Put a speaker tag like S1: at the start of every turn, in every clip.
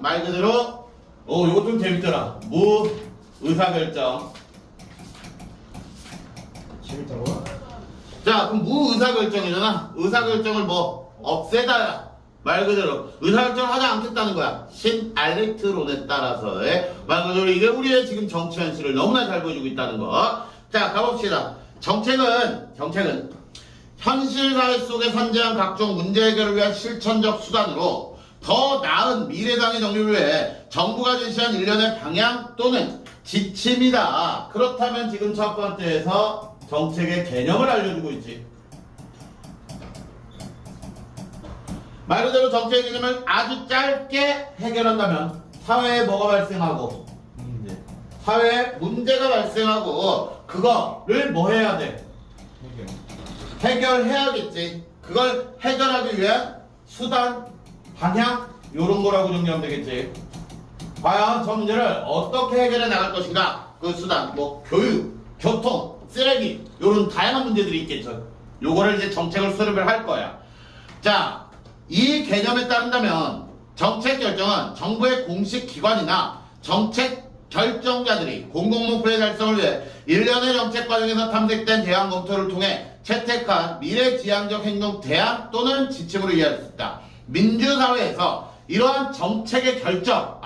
S1: 말 그대로 요거 좀 재밌더라. 무 의사결정.
S2: 재밌다고?
S1: 자, 그럼 무 의사결정이잖아. 의사결정을 뭐 없애다. 말 그대로 의사결정을 하지 않겠다는 거야. 신알렉트론에 따라서의 말 그대로 이게 우리의 지금 정치 현실을 너무나 잘 보여주고 있다는 거. 자, 가봅시다. 정책은 현실 사회 속에 산재한 각종 문제 해결을 위한 실천적 수단으로 더 나은 미래상의 정립을 위해 정부가 제시한 일련의 방향 또는 지침이다. 그렇다면 지금 첫 번째에서 정책의 개념을 알려주고 있지. 말 그대로 정책의 개념을 아주 짧게 해결한다면 사회에 뭐가 발생하고 사회에 문제가 발생하고 그거를 뭐 해야 돼? 해결해야겠지. 그걸 해결하기 위한 수단, 방향 요런 거라고 정리하면 되겠지. 과연 저 문제를 어떻게 해결해 나갈 것인가? 그 수단, 뭐 교육, 교통, 쓰레기 요런 다양한 문제들이 있겠죠. 요거를 이제 정책을 수립을 할 거야. 자, 이 개념에 따른다면 정책 결정은 정부의 공식 기관이나 정책 결정자들이 공공목표의 달성을 위해 일련의 정책 과정에서 탐색된 대안 검토를 통해 채택한 미래지향적 행동 대안 또는 지침으로 이해할 수 있다. 민주사회에서 이러한 정책의 결정,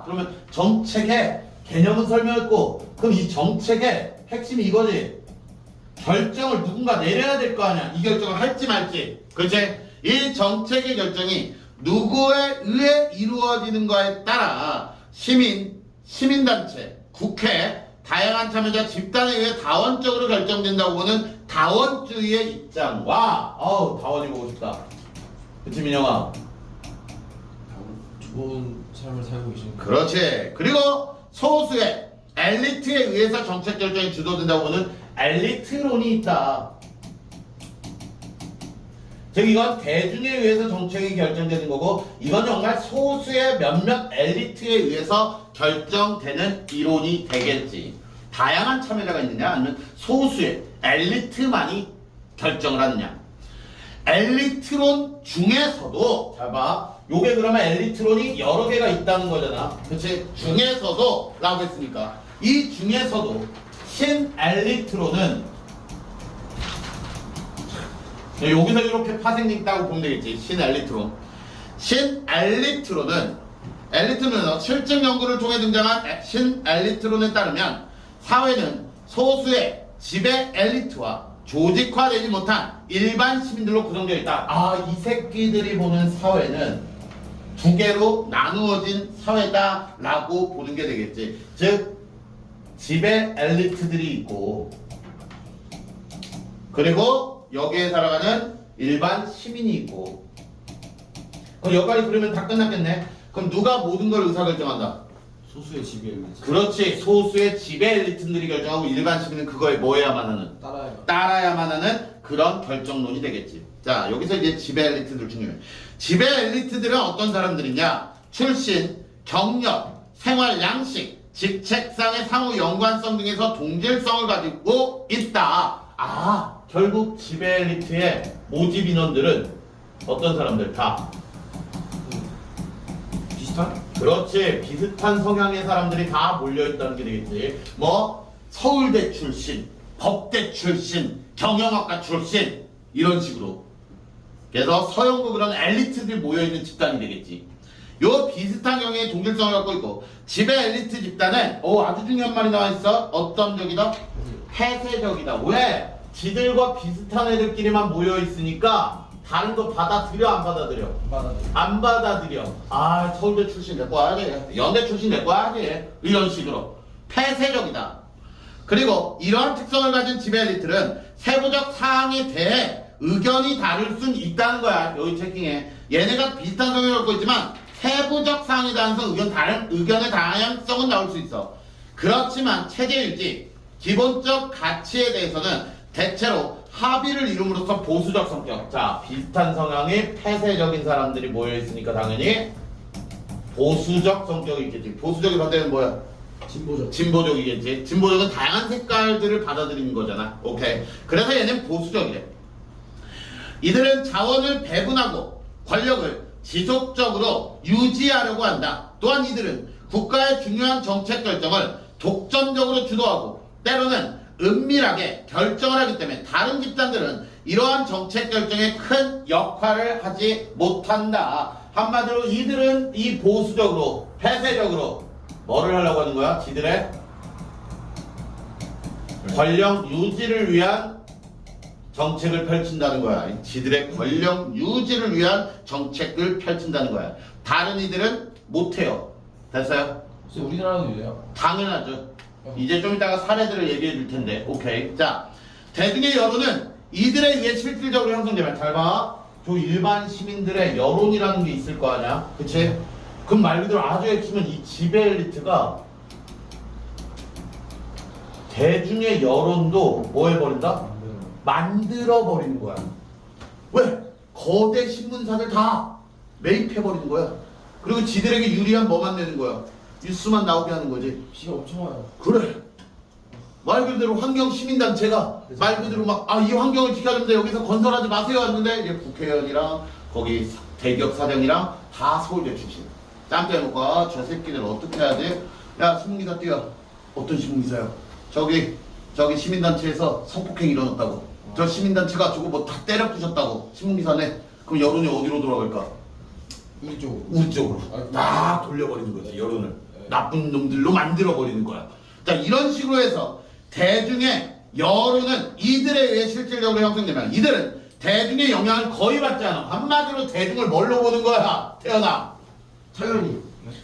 S1: 그러면 정책의 개념은 설명했고, 그럼 이 정책의 핵심이 이거지. 결정을 누군가 내려야 될 거 아니야. 이 결정을 할지 말지. 그렇지? 이 정책의 결정이 누구에 의해 이루어지는가에 따라 시민단체, 국회, 다양한 참여자 집단에 의해 다원적으로 결정된다고 보는 다원주의의 입장과 다원이 보고 싶다. 그치 민영아?
S2: 좋은 삶을 살고 계시는
S1: 그렇지. 그리고 소수의 엘리트에 의해서 정책 결정이 주도된다고 보는 엘리트론이 있다. 즉 이건 대중에 의해서 정책이 결정되는 거고 이건 정말 소수의 몇몇 엘리트에 의해서 결정되는 이론이 되겠지. 다양한 참여자가 있느냐 아니면 소수의 엘리트만이 결정을 하느냐. 엘리트론 중에서도 잘 봐. 요게 그러면 엘리트론이 여러 개가 있다는 거잖아. 그치? 중에서도 라고 했으니까 이 중에서도 신엘리트론은 여기서 이렇게 파생돼 있다고 보면 되겠지. 신엘리트론은 실증 연구를 통해 등장한 신엘리트론에 따르면 사회는 소수의 지배 엘리트와 조직화되지 못한 일반 시민들로 구성되어 있다. 이 새끼들이 보는 사회는 두 개로 나누어진 사회다라고 보는 게 되겠지. 즉 지배 엘리트들이 있고 그리고 여기에 살아가는 일반 시민이 있고. 그럼 여기까지 그러면 다 끝났겠네. 그럼 누가 모든 걸 의사결정한다?
S2: 소수의 지배 엘리트.
S1: 그렇지. 소수의 지배 엘리트들이 결정하고 일반 시민은 그거에 뭐 해야만 하는? 따라야만 하는 그런 결정론이 되겠지. 자, 여기서 이제 지배 엘리트들 중요해. 지배 엘리트들은 어떤 사람들이냐? 출신, 경력, 생활 양식, 직책상의 상호 연관성 등에서 동질성을 가지고 있다. 결국 지배 엘리트의 모집 인원들은 어떤 사람들? 다
S2: 비슷한?
S1: 그렇지. 비슷한 성향의 사람들이 다 몰려있다는 게 되겠지. 뭐 서울대 출신, 법대 출신, 경영학과 출신 이런 식으로. 그래서 서영구 그런 엘리트들이 모여있는 집단이 되겠지. 요 비슷한 경향의 동질성을 갖고 있고 지배 엘리트 집단은 아주 중요한 말이 나와있어. 어떤 적이다? 폐쇄적이다. 왜? 지들과 비슷한 애들끼리만 모여있으니까 다른 거 받아들여 안 받아들여? 안 받아들여. 서울대 출신 데리고 와야지. 연대 출신 데리고 와야지. 이런 식으로 폐쇄적이다. 그리고 이러한 특성을 가진 지배 엘리트는 세부적 사항에 대해 의견이 다를 순 있다는 거야. 여기 체킹해. 얘네가 비슷한 성향을 갖고 있지만 세부적 사항에 대해서 의견의 다양성은 나올 수 있어. 그렇지만 체제 유지, 기본적 가치에 대해서는 대체로 합의를 이룸으로써 보수적 성격. 자, 비슷한 성향의 폐쇄적인 사람들이 모여있으니까 당연히 보수적 성격이 있겠지. 보수적의 반대는 뭐야? 진보적이겠지. 진보적은 다양한 색깔들을 받아들이는 거잖아. 오케이. 그래서 얘는 보수적이래. 이들은 자원을 배분하고 권력을 지속적으로 유지하려고 한다. 또한 이들은 국가의 중요한 정책 결정을 독점적으로 주도하고 때로는 은밀하게 결정을 하기 때문에 다른 집단들은 이러한 정책 결정에 큰 역할을 하지 못한다. 한마디로 이들은 이 보수적으로 폐쇄적으로 뭐를 하려고 하는 거야? 지들의 권력 유지를 위한 정책을 펼친다는 거야. 지들의 권력 유지를 위한 정책을 펼친다는 거야. 다른 이들은 못해요. 됐어요?
S2: 혹시 우리나라도 이래요?
S1: 당연하죠. 이제 좀 이따가 사례들을 얘기해 줄 텐데. 오케이. 자, 대중의 여론은 이들에 의해 실질적으로 형성되면, 잘 봐. 저 일반 시민들의 여론이라는 게 있을 거 아니야? 그치? 그럼 말 그대로 아주 핵심은 이 지배 엘리트가 대중의 여론도 뭐 해버린다? 만들어버리는 거야. 왜? 거대 신문사들 다 매입해버리는 거야. 그리고 지들에게 유리한 뭐만 내는 거야? 뉴스만 나오게 하는 거지.
S2: 비가 엄청 와요.
S1: 그래. 말 그대로 환경 시민단체가 말 그대로 막 이 환경을 지켜야 됩니다. 여기서 건설하지 마세요 했는데 이제 국회의원이랑 거기 대기업 사장이랑 다 서울대 출신. 짬때 해놓고 저 새끼들 어떻게 해야 돼? 야 신문기사 뛰어. 어떤 신문기사요? 저기 시민단체에서 성폭행 일어났다고. 저 시민단체가 저거 뭐 다 때려 부셨다고. 신문기사네. 그럼 여론이 어디로 돌아갈까?
S2: 우리 쪽으로.
S1: 우리 쪽으로 다 돌려버리는 거지. 여론을 나쁜 놈들로 만들어버리는 거야. 자, 이런 식으로 해서 대중의 여론은 이들에 의해 실질적으로 형성되면 이들은 대중의 영향을 거의 받지 않아. 한마디로 대중을 뭘로 보는 거야? 태어나.
S2: 당연히.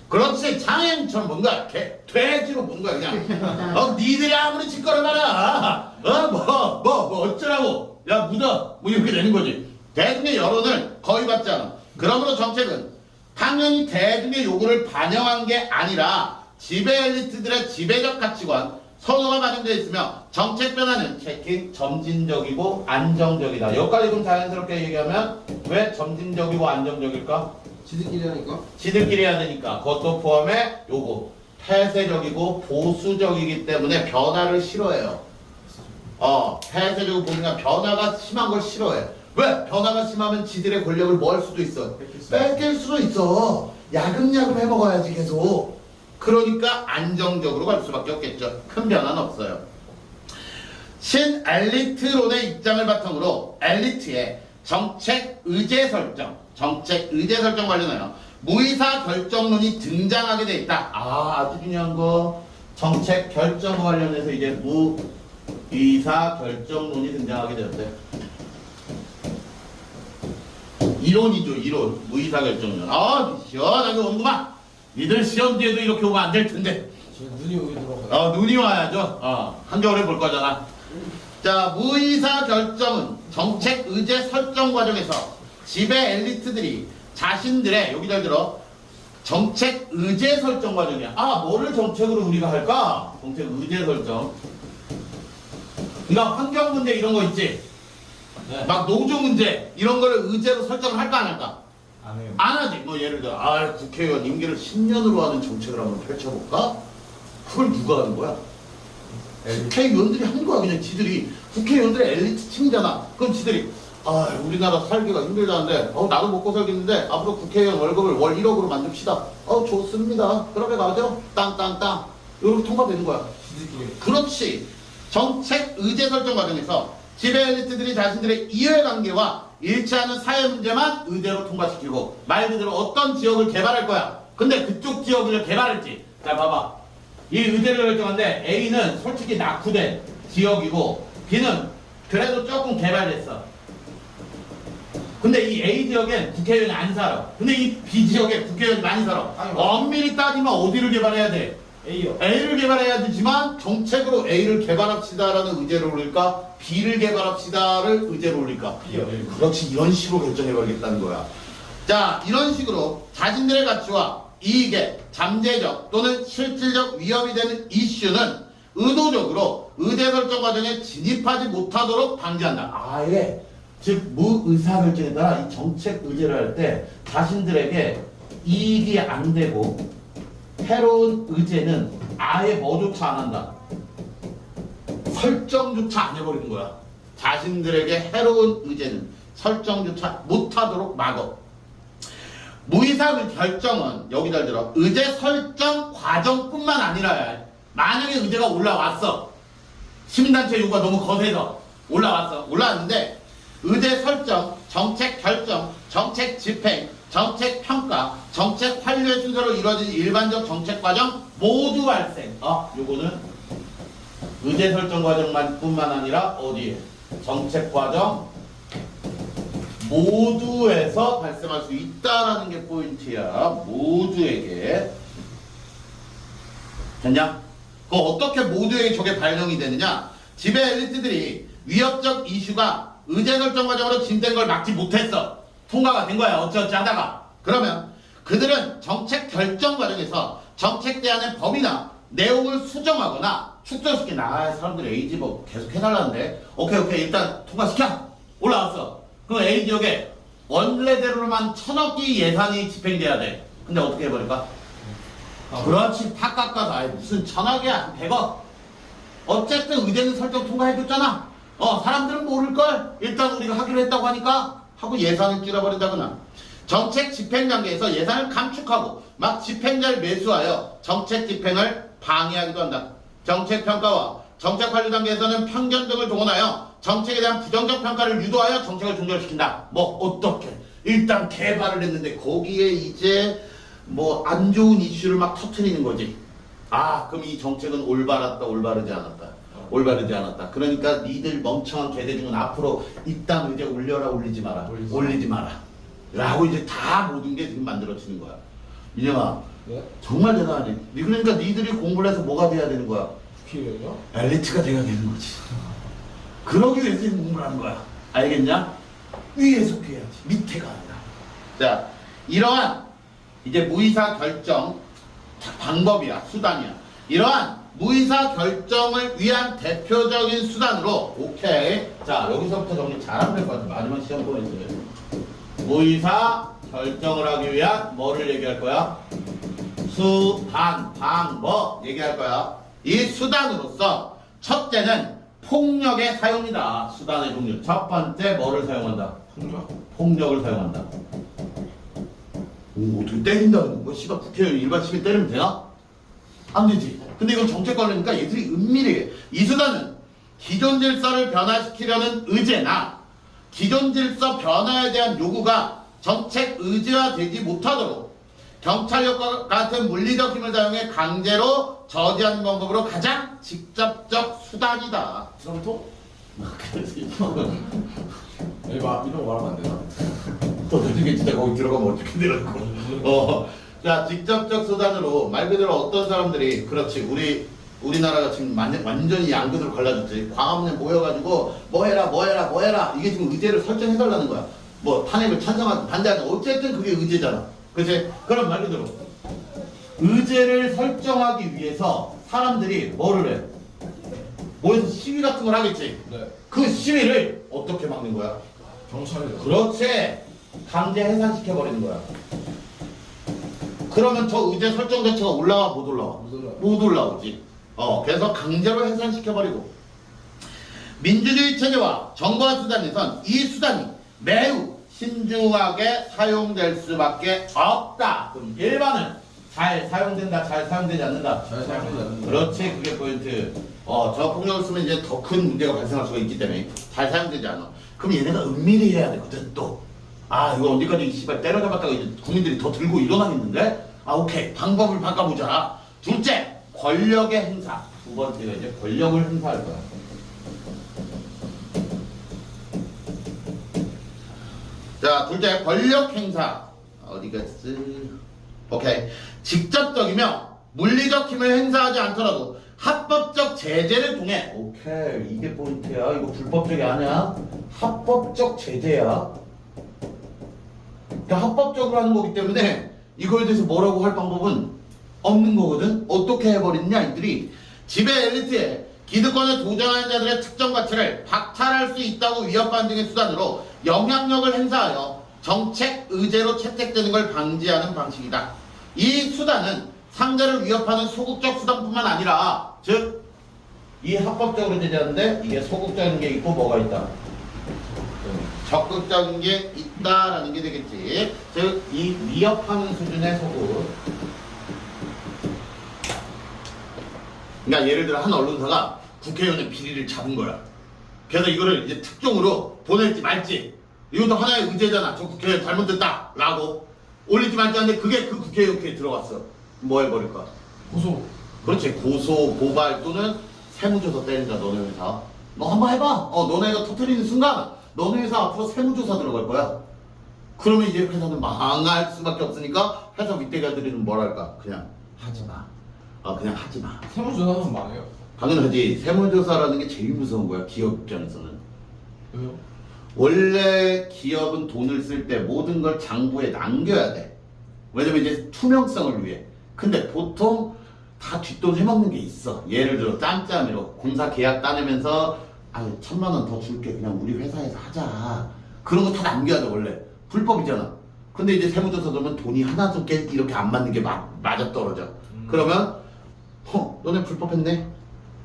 S1: 그렇지. 장애인처럼 뭔가 돼지로 보는 거야 그냥. 니들이 아무리 짓거려봐라. 뭐 어쩌라고. 야 묻어. 뭐 이렇게 되는 거지. 대중의 여론을 거의 받지 않아. 그러므로 정책은 당연히 대중의 요구를 반영한 게 아니라 지배 엘리트들의 지배적 가치관, 선호가 반영되어 있으며 정책 변화는 특히 점진적이고 안정적이다. 여기까지 좀 자연스럽게 얘기하면 왜 점진적이고 안정적일까?
S2: 지들끼리 하니까?
S1: 지들끼리 해야 되니까. 그것도 포함해 요거 폐쇄적이고 보수적이기 때문에 변화를 싫어해요. 폐쇄적이고 보수가 변화가 심한 걸 싫어해. 왜? 변화가 심하면 지들의 권력을 뭐 할 수도 있어? 뺏길 수도 있어. 야금야금 해먹어야지 계속. 그러니까 안정적으로 갈 수밖에 없겠죠. 큰 변화는 없어요. 신엘리트론의 입장을 바탕으로 엘리트의 정책 의제 설정 관련하여 무의사 결정론이 등장하게 돼 있다. 아주 중요한 거. 정책 결정 관련해서 이제 무의사 결정론이 등장하게 되었대. 이론이죠, 이론. 무의사 결정론. 시원하게 오는구만. 니들 시험 뒤에도 이렇게 오면 안 될 텐데.
S2: 지금 눈이 오게 들어가요.
S1: 눈이 와야죠. 한겨울에 볼 거잖아. 자, 무의사 결정은 정책 의제 설정 과정에서 지배 엘리트들이 자신들의, 여기 잘 들어, 정책 의제 설정 과정이야. 뭐를 정책으로 우리가 할까? 정책 의제 설정. 그러니까 환경 문제 이런 거 있지.
S2: 네.
S1: 막 노조 문제 이런 거를 의제로 설정을 할까 안 할까?
S2: 안 해요.
S1: 안 하지. 뭐 예를 들어 국회의원 임기를 10년으로 하는 정책을 한번 펼쳐볼까? 그걸 누가 하는 거야? 국회의원들이 하는 거야. 그냥 지들이. 국회의원들의 엘리트 팀이잖아. 그럼 지들이 우리나라 살기가 힘들다는데 나도 먹고 살겠는데 앞으로 국회의원 월급을 월 1억으로 만듭시다. 좋습니다. 그렇게 가죠. 땅땅땅 이렇게 통과되는 거야.
S2: 지들끼리.
S1: 그렇지. 정책 의제 설정 과정에서 지배 엘리트들이 자신들의 이해관계와 일치하는 사회 문제만 의제로 통과시키고 말 그대로 어떤 지역을 개발할 거야. 근데 그쪽 지역을 개발했지. 자 봐봐. 이 의제를 결정한데 A는 솔직히 낙후된 지역이고 B는 그래도 조금 개발됐어. 근데 이 A 지역엔 국회의원이 안 살아. 근데 이 B 지역에 국회의원이 많이 살아. 엄밀히 따지면 어디를 개발해야 돼?
S2: A요.
S1: A를 개발해야 되지만 정책으로 A를 개발합시다라는 의제를 올릴까? B를 개발합시다를 의제로 올릴까?
S2: B요.
S1: 그렇지. 이런 식으로 결정해버리겠다는 거야. 자, 이런 식으로 자신들의 가치와 이익에 잠재적 또는 실질적 위협이 되는 이슈는 의도적으로 의제 설정 과정에 진입하지 못하도록 방지한다. 아예 즉 무의사결정에 따라 이 정책 의제를 할 때 자신들에게 이익이 안 되고 새로운 의제는 아예 뭐조차 안 한다. 설정조차 안 해버리는 거야. 자신들에게 해로운 의제는 설정조차 못하도록 막어. 무이사 결정은 여기 잘 들어. 의제 설정 과정뿐만 아니라 만약에 의제가 올라왔어. 시민단체 요구가 너무 거세서 올라왔는데 의제 설정, 정책 결정, 정책 집행, 정책 평가, 정책 완료의 순서로 이루어진 일반적 정책 과정 모두 발생. 요거는 의제 설정 과정뿐만 아니라 어디에? 정책 과정 모두에서 발생할 수 있다라는 게 포인트야. 모두에게. 됐냐? 그 어떻게 모두에게 저게 발령이 되느냐? 지배 엘리트들이 위협적 이슈가 의제 설정 과정으로 진행된 걸 막지 못했어. 통과가 된 거야. 어찌어찌 하다가. 그러면 그들은 정책 결정 과정에서 정책 대안의 범위나 내용을 수정하거나 축소시키나. 사람들이 A 지법 계속 해달라는데. 오케이 일단 통과시켜. 올라왔어. 그럼 A 지역에 원래대로만 1,000억이 예산이 집행돼야 돼. 근데 어떻게 해버릴까? 그렇지. 팍 깎아서. 아이 무슨 1,000억이야. 100억. 어쨌든 의제는 설정 통과해줬잖아. 사람들은 모를걸. 일단 우리가 하기로 했다고 하니까 하고 예산을 줄여버린다거나. 정책 집행 단계에서 예산을 감축하고 막 집행자를 매수하여 정책 집행을 방해하기도 한다. 정책 평가와 정책 관리 단계에서는 편견 등을 동원하여 정책에 대한 부정적 평가를 유도하여 정책을 종결시킨다. 뭐 어떻게? 일단 개발을 했는데 거기에 이제 뭐 안 좋은 이슈를 막 터트리는 거지. 그럼 이 정책은 올바랐다, 올바르지 않았다. 그러니까 니들 멍청한 개대중은 앞으로 이딴 의제 올려라, 올리지 마라. 라고 이제 다 모든 게 지금 만들어지는 거야. 민영아,
S2: 네?
S1: 정말 대단하지. 그러니까 니들이 공부를 해서 뭐가 돼야 되는 거야?
S2: 국회의원이요?
S1: 엘리트가 돼야 되는 거지. 그러기 위해서 공부를 하는 거야. 알겠냐? 위에서 피해야지. 밑에가 아니라. 자, 이러한 이제 무이사 결정 방법이야. 수단이야. 이러한 무이사 결정을 위한 대표적인 수단으로 오케이. 자, 여기서부터 정리 잘하면 될 것 같아. 마지막 시험 포인트. 무이사 결정을 하기 위한 뭐를 얘기할 거야? 수단, 방법 얘기할 거야. 이 수단으로서 첫째는 폭력의 사용이다. 수단의 종류. 첫 번째 뭐를 사용한다? 폭력을 사용한다. 어떻게 때린다는 거? 씨발 국회의원 일반 시민 때리면 되나? 안 되지. 근데 이건 정책 관련이니까 얘들이 은밀해. 이 수단은 기존 질서를 변화시키려는 의제나 기존 질서 변화에 대한 요구가 정책 의제화되지 못하도록 경찰력과 같은 물리적 힘을 사용해 강제로 저지하는 방법으로 가장 직접적 수단이다.
S2: 드럼통? 이런 거 말하면 안 되나?
S1: 또 나중에 진짜 거기 들어가면 어떻게 되라고. 자, 직접적 수단으로 말 그대로 어떤 사람들이 그렇지. 우리나라가 지금 완전히 양극으로 갈라졌지. 광화문에 모여가지고 뭐 해라 이게 지금 의제를 설정해달라는 거야. 뭐 탄핵을 찬성하든 반대하든 어쨌든 그게 의제잖아. 그치? 그럼 말 그대로 의제를 설정하기 위해서 사람들이 뭐를 해? 모여서 시위 같은 걸 하겠지.
S2: 네.
S1: 그 시위를 어떻게 막는 거야?
S2: 경찰이요.
S1: 그렇지. 강제 해산시켜버리는 거야. 그러면 저 의제 설정 자체가 올라와 못 올라와? 못 올라오지. 그래서 강제로 해산시켜버리고. 민주주의 체제와 정보화 수단에선 이 수단이 매우 신중하게 사용될 수밖에 없다. 그럼 1번은 잘 사용된다, 잘 사용되지 않는다.
S2: 잘 사용된다.
S1: 그렇지, 그게 포인트. 저 폭력을 쓰면 이제 더 큰 문제가 발생할 수가 있기 때문에 잘 사용되지 않아. 그럼 얘네가 은밀히 해야 되거든 또. 이거 언제까지 이 씨발 때려잡았다가 이제 국민들이 더 들고 일어나겠는데? 오케이, 방법을 바꿔보자. 둘째, 권력의 행사. 두 번째가 이제 권력을 행사할 거야. 자, 둘째, 권력 행사. 어디가 있어? 오케이. 직접적이며 물리적 힘을 행사하지 않더라도 합법적 제재를 통해. 오케이, 이게 포인트야. 이거 불법적이 아니야. 합법적 제재야. 그러니까 합법적으로 하는 거기 때문에 이거에 대해서 뭐라고 할 방법은 없는 거거든. 어떻게 해버리느냐, 이들이 지배 엘리트에 기득권을 도전하는 자들의 특정 가치를 박탈할 수 있다고 위협하는 등의 수단으로 영향력을 행사하여 정책 의제로 채택되는 걸 방지하는 방식이다. 이 수단은 상대를 위협하는 소극적 수단뿐만 아니라, 즉 이 합법적으로 제재하는데 이게 소극적인 게 있고 뭐가 있다? 적극적인 게 있다라는 게 되겠지. 즉, 이 위협하는 수준의 소극. 그러니까 예를 들어 한 언론사가 국회의원의 비리를 잡은 거야. 그래서 이거를 이제 특종으로 보낼지 말지. 이것도 하나의 의제잖아. 저 국회의원 잘못됐다. 라고. 올리지 말지 하는데 그게 그 국회의원께 들어갔어. 뭐 해버릴 거야?
S2: 고소.
S1: 그렇지. 고소, 고발 또는 세무조사 때린다. 너네 회사. 너 한번 해봐. 너네가 터뜨리는 순간 너네 회사 앞으로 세무조사 들어갈 거야. 그러면 이제 회사는 망할 수밖에 없으니까 회사 윗대가들은 뭐랄까? 그냥 하지 마. 그냥 하지 마.
S2: 세무조사는 망해요.
S1: 당연하지. 세무조사라는 게 제일 무서운 거야. 기업 입장에서는.
S2: 왜요?
S1: 원래 기업은 돈을 쓸 때 모든 걸 장부에 남겨야 돼. 왜냐면 이제 투명성을 위해. 근데 보통 다 뒷돈 해먹는 게 있어. 예를 들어 짬짬이로 공사 계약 따내면서 1,000만 원 더 줄게. 그냥 우리 회사에서 하자. 그런 거 다 남겨야 돼 원래. 불법이잖아. 근데 이제 세무조사 들으면 돈이 하나도 이렇게 안 맞는 게 맞아 떨어져. 그러면 너네 불법했네?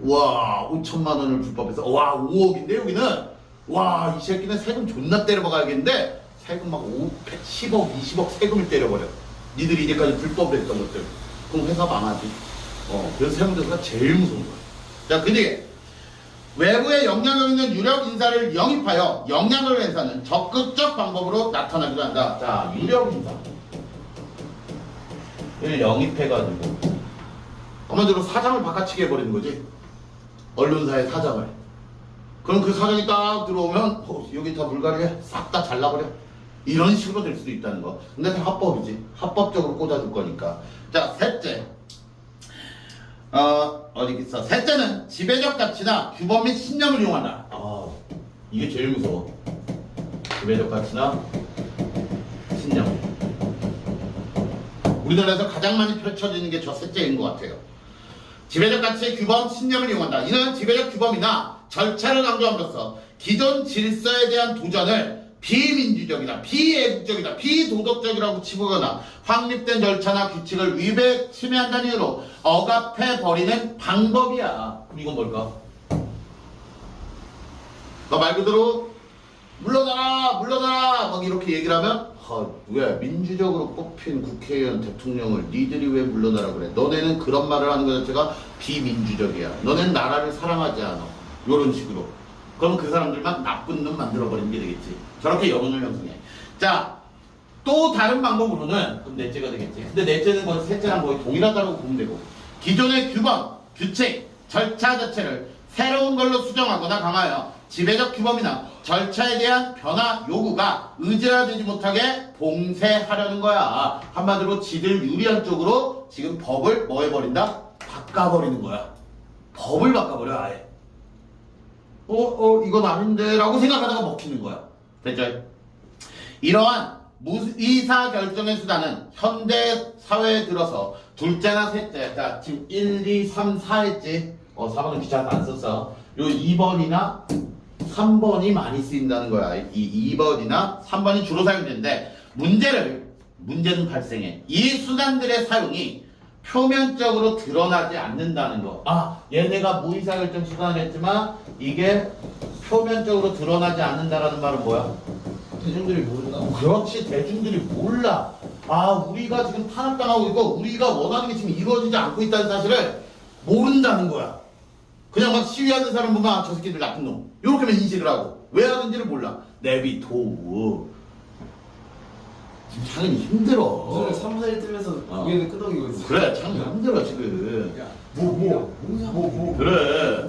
S1: 와 5천만 원을 불법해서 와 5억인데 여기는 와 이 새끼는 세금 존나 때려박아야겠는데 세금 막 5, 10억 20억 세금을 때려버려. 니들이 이제까지 불법을 했던 것들. 그럼 회사 망하지. 그래서 세무조사가 제일 무서운 거야. 자 근데 외부에 영향력 있는 유력 인사를 영입하여 영향을 행사하는 적극적 방법으로 나타나기도 한다. 자 유력 인사 를 영입해가지고 한마디로 사장을 바꿔치기 해버리는 거지. 언론사의 사장을. 그럼 그 사장이 딱 들어오면 여기 다 불가리해 싹 다 잘라버려. 이런 식으로 될 수도 있다는 거. 근데 다 합법이지. 합법적으로 꽂아줄 거니까. 자 셋째. 어디 있어. 셋째는 지배적 가치나 규범 및 신념을 이용한다. 이게 제일 무서워. 지배적 가치나 신념. 우리나라에서 가장 많이 펼쳐지는 게 저 셋째인 것 같아요. 지배적 가치의 규범, 신념을 이용한다. 이는 지배적 규범이나 절차를 강조함으로써 기존 질서에 대한 도전을 비민주적이다, 비애국적이다, 비도덕적이라고 치부거나 확립된 절차나 규칙을 위배, 침해한다는 이유로 억압해버리는 방법이야. 그럼 이건 뭘까? 말 그대로 물러나라, 물러나라 막 이렇게 얘기를 하면 왜 민주적으로 뽑힌 국회의원 대통령을 니들이 왜 물러나라 그래? 너네는 그런 말을 하는 것 자체가 비민주적이야. 너네는 나라를 사랑하지 않아. 이런 식으로. 그러면 그 사람들만 나쁜 놈 만들어버리는 게 되겠지. 저렇게 여론을 형성해. 자, 또 다른 방법으로는 그럼 넷째가 되겠지. 근데 넷째는 뭐 셋째랑 거의 동일하다고 보면 되고 기존의 규범, 규칙, 절차 자체를 새로운 걸로 수정하거나 강화하여 지배적 규범이나 절차에 대한 변화 요구가 의제화되지 못하게 봉쇄하려는 거야. 한마디로 지들 유리한 쪽으로 지금 법을 뭐 해버린다? 바꿔버리는 거야. 법을 바꿔버려 아예. 이건 아닌데 라고 생각하다가 먹히는 거야. 됐죠? 이러한 의사결정의 수단은 현대 사회에 들어서 둘째나 셋째, 자 지금 1, 2, 3, 4했지. 4번은 귀찮아서 안 썼어. 요 2번이나 3번이 많이 쓰인다는 거야. 이 2번이나 3번이 주로 사용되는데 문제는 발생해. 이 수단들의 사용이 표면적으로 드러나지 않는다는 거. 얘네가 무의사결정 수단을 했지만 이게 표면적으로 드러나지 않는다라는 말은 뭐야?
S2: 대중들이 모른다.
S1: 그렇지. 대중들이 몰라. 우리가 지금 탄압당하고 있고 우리가 원하는 게 지금 이루어지지 않고 있다는 사실을 모른다는 거야. 그냥 막 시위하는 사람 보면 저 새끼들 나쁜 놈 이렇게만 인식을 하고 왜 하는지를 몰라. 내비둬. 지금 창현이 힘들어.
S2: 오늘 3, 4일 뜨면서 위에는 끄덕이고 있어.
S1: 그래 창현이 힘들어 지금. 그래.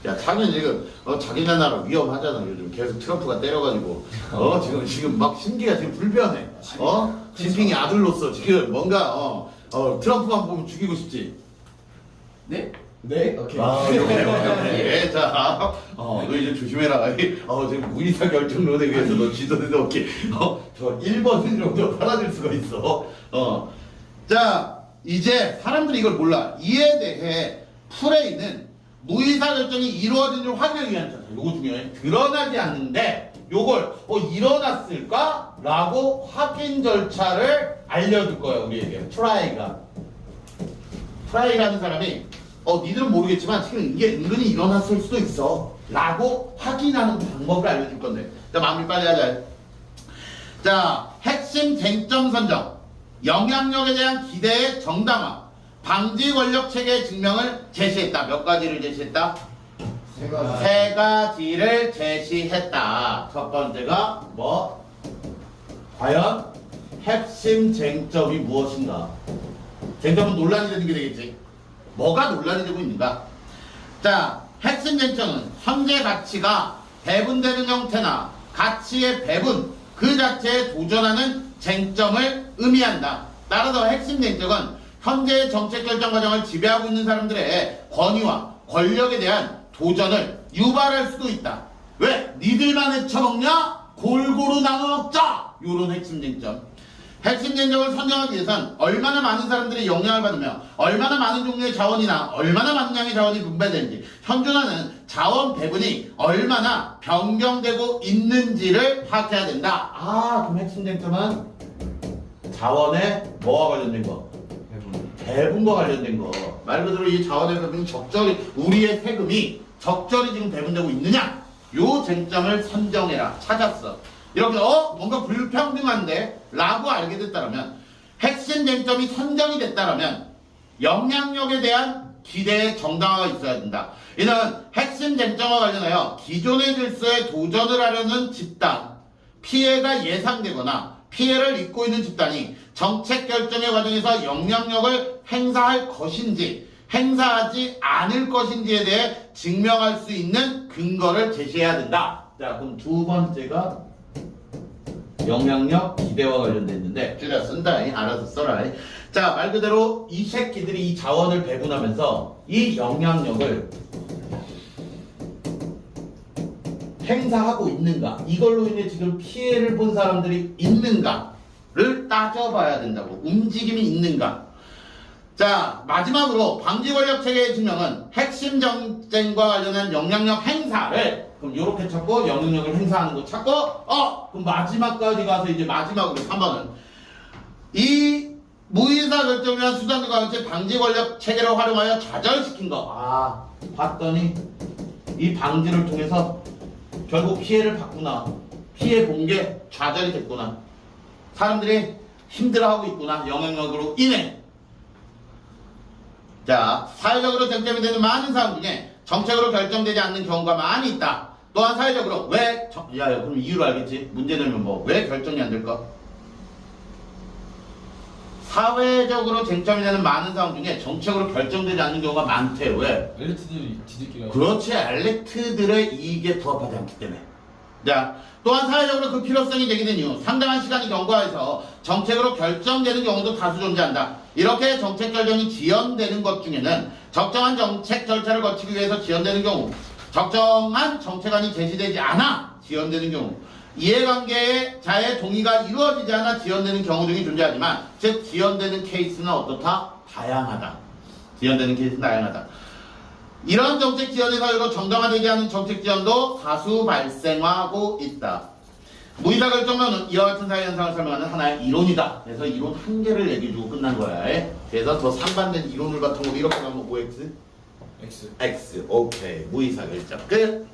S1: 야 창현 지금 자기네 나라 위험하잖아. 요즘 계속 트럼프가 때려가지고 지금 막 심기가 지금 불편해. 진핑이 아들로서 지금 뭔가 트럼프만 보면 죽이고 싶지.
S2: 네? 네? 오케이.
S1: 오케이. 자, 너 이제 조심해라. 지금 무이사 결정론에 의해서 너 지도에서 오케이. 저 1번으로 팔아줄 수가 있어. 자, 이제 사람들이 이걸 몰라. 이에 대해 프레이는 무이사 결정이 이루어진 줄 확인하기 위한 자, 요거 중요해. 드러나지 않는데 요걸 일어났을까? 라고 확인 절차를 알려줄 거야 우리에게. 프라이라는 사람이 니들은 모르겠지만 지금 이게 은근히 일어났을 수도 있어. 라고 확인하는 방법을 알려줄 건데. 자, 마무리 빨리 하자. 자, 핵심 쟁점 선정, 영향력에 대한 기대의 정당화, 방지 권력 체계의 증명을 제시했다. 몇 가지를 제시했다? 세 가지를 제시했다. 첫 번째가 뭐? 과연 핵심 쟁점이 무엇인가? 쟁점은 논란이 되는 게 되겠지. 뭐가 논란이 되고 있는가? 자, 핵심 쟁점은 현재 가치가 배분되는 형태나 가치의 배분 그 자체에 도전하는 쟁점을 의미한다. 따라서 핵심 쟁점은 현재의 정책 결정 과정을 지배하고 있는 사람들의 권위와 권력에 대한 도전을 유발할 수도 있다. 왜? 니들만 헤쳐먹냐? 골고루 나눠 먹자! 요런 핵심 쟁점. 핵심 쟁점을 선정하기 위해선 얼마나 많은 사람들이 영향을 받으며 얼마나 많은 종류의 자원이나 얼마나 많은 양의 자원이 분배되는지 현존하는 자원 배분이 얼마나 변경되고 있는지를 파악해야 된다. 그럼 핵심 쟁점은 자원의 뭐와 관련된 거? 배분과 관련된 거. 말 그대로 이 자원의 배분이 적절히 우리의 세금이 적절히 지금 배분되고 있느냐? 요 쟁점을 선정해라. 찾았어. 이렇게 뭔가 불평등한데 라고 알게 됐다면 핵심 쟁점이 선정이 됐다면 영향력에 대한 기대의 정당화가 있어야 된다. 이는 핵심 쟁점과 관련하여 기존의 질서에 도전을 하려는 집단, 피해가 예상되거나 피해를 입고 있는 집단이 정책 결정의 과정에서 영향력을 행사할 것인지 행사하지 않을 것인지에 대해 증명할 수 있는 근거를 제시해야 된다. 자, 그럼 두 번째가 영향력 기대와 관련돼 있는데 줄여 쓴다. 알아서 써라. 자, 말 그대로 이 새끼들이 이 자원을 배분하면서 이 영향력을 행사하고 있는가, 이걸로 인해 지금 피해를 본 사람들이 있는가를 따져봐야 된다고. 움직임이 있는가. 자, 마지막으로 방지 권력 체계의 증명은 핵심 정쟁과 관련한 영향력 행사를 그럼 이렇게 찾고 영향력을 행사하는 거 찾고 그럼 마지막까지 가서 이제 마지막으로 3번은 이 무의사 결정을 위한 수단과 같이 방지 권력 체계를 활용하여 좌절시킨 거. 봤더니 이 방지를 통해서 결국 피해를 봤구나. 피해 본 게 좌절이 됐구나. 사람들이 힘들어하고 있구나. 영향력으로 인해. 자, 사회적으로 쟁점이 되는 많은 사항 중에 정책으로 결정되지 않는 경우가 많이 있다. 또한 사회적으로 그럼 이유를 알겠지? 문제 내면 왜 결정이 안 될까? 사회적으로 쟁점이 되는 많은 상황 중에 정책으로 결정되지 않는 경우가 많대. 왜?
S2: 엘리트들이 지들끼리
S1: 그렇지. 엘리트들의 이익에 부합하지 않기 때문에. 자, 또한 사회적으로 그 필요성이 제기된 이유, 상당한 시간이 경과해서 정책으로 결정되는 경우도 다수 존재한다. 이렇게 정책 결정이 지연되는 것 중에는 적정한 정책 절차를 거치기 위해서 지연되는 경우, 적정한 정책안이 제시되지 않아 지연되는 경우, 이해관계자의 동의가 이루어지지 않아 지연되는 경우 등이 존재하지만, 즉 지연되는 케이스는 어떻다? 다양하다. 지연되는 케이스는 다양하다. 이런 정책 지연의 사유로 정당화되지 않은 정책 지연도 다수 발생하고 있다. 무의사 결정론은 이와 같은 사회 현상을 설명하는 하나의 이론이다. 그래서 이론 한 개를 얘기해주고 끝난 거야. 그래서 더 상반된 이론을 바탕으로 이렇게 가면 OX?
S2: X.
S1: X. 오케이. 무의사 결정 끝.